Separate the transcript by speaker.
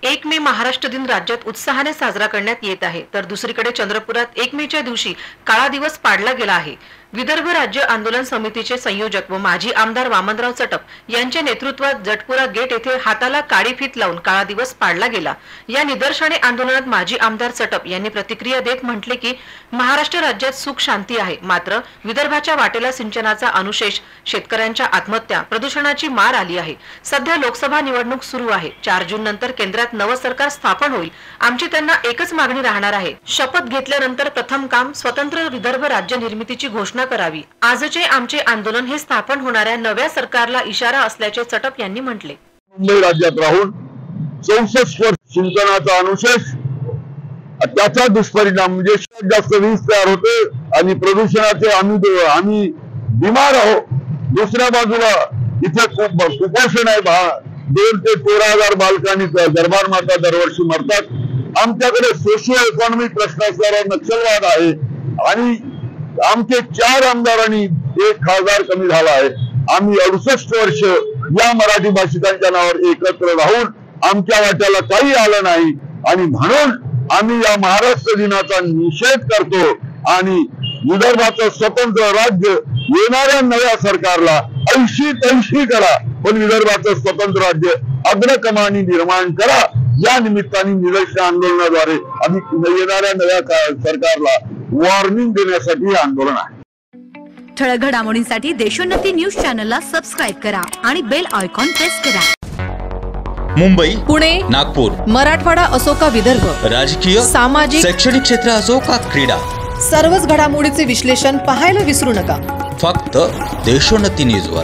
Speaker 1: 1 मे महाराष्ट्र दिन राज्यात उत्साहाने साजरा करण्यात येत आहे, तर दुसरीकडे चंद्रपुरात 1 मेच्या दिवशी काळा दिवस पाडला गेला आहे। विदर्भ राज्य आंदोलन समितीचे संयोजक व माजी आमदार वामनराव चटप यांच्या नेतृत्वात जटपुरा गेट येथे हाताला काळी फीत लावून काळा दिवस पाडला गेला। या निदर्शने आंदोलनात माजी आमदार चटप यांनी प्रतिक्रिया देत म्हटले की महाराष्ट्र राज्यात सुख शांती आहे, मात्र विदर्भाच्या वाटेला सिंचनाचा अनुशेष, शेतकऱ्यांच्या आत्महत्या, प्रदूषणाची मार आली आहे। सध्या लोकसभा निवडणूक सुरू आहे। 4 जून नंतर केंद्रात नवं सरकार स्थापन होईल। आमची त्यांना एकच मागणी राहणार आहे, शपथ घेतल्यानंतर प्रथम काम स्वतंत्र विदर्भ राज्य निर्मितीची घोषणा करावी। आजचे आमचे आंदोलन हे स्थापन होणाऱ्या नव्या सरकारला इशारा असल्याचे चटप यांनी म्हटले।
Speaker 2: मुंबई राज्यात राहून 64 वर्ष सिंचनाचा अनुशेष, त्याचा दुष्परिणाम म्हणजे जास्त वीज तयार होते आणि प्रदूषणाचे आम्ही बिमार आहोत। दुसऱ्या बाजूला इथे खूप कुपोषण आहे। 2 ते 13,000 बालकांनी गर्भार माता दरवर्षी मरतात। आमच्याकडे सोशिओ इकॉनॉमिक प्रश्न असणारा नक्षलवाद आहे आणि आमचे 4 आमदारांनी 1 खासदार कमी झाला आहे। आम्ही 68 वर्ष या मराठी भाषिकांच्या नावावर एकत्र राहून आमच्या वाट्याला काही आलं नाही आणि म्हणून आम्ही या महाराष्ट्र दिनाचा निषेध करतो आणि विदर्भाचं स्वतंत्र राज्य येणाऱ्या नव्या सरकारला 80 करा, पण विदर्भाचं स्वतंत्र राज्य अग्रक्रमाने निर्माण करा। या निमित्ताने निदर्शन आंदोलनाद्वारे आम्ही येणाऱ्या नव्या सरकारला वॉर्निंग देण्यासाठी हे आंदोलन आहे।
Speaker 3: ठळक घडामोडींसाठी देशोन्नती न्यूज चॅनलला सबस्क्राइब करा आणि बेल आयकॉन प्रेस करा।
Speaker 4: मुंबई,
Speaker 5: पुणे,
Speaker 4: नागपूर,
Speaker 5: मराठवाडा असो का विदर्भ,
Speaker 4: राजकीय,
Speaker 5: सामाजिक,
Speaker 4: शैक्षणिक क्षेत्र असो का क्रीडा,
Speaker 5: सर्वच घडामोडीचे विश्लेषण पाहायला विसरू नका।
Speaker 4: फक्त देशोन्नती न्यूजवर।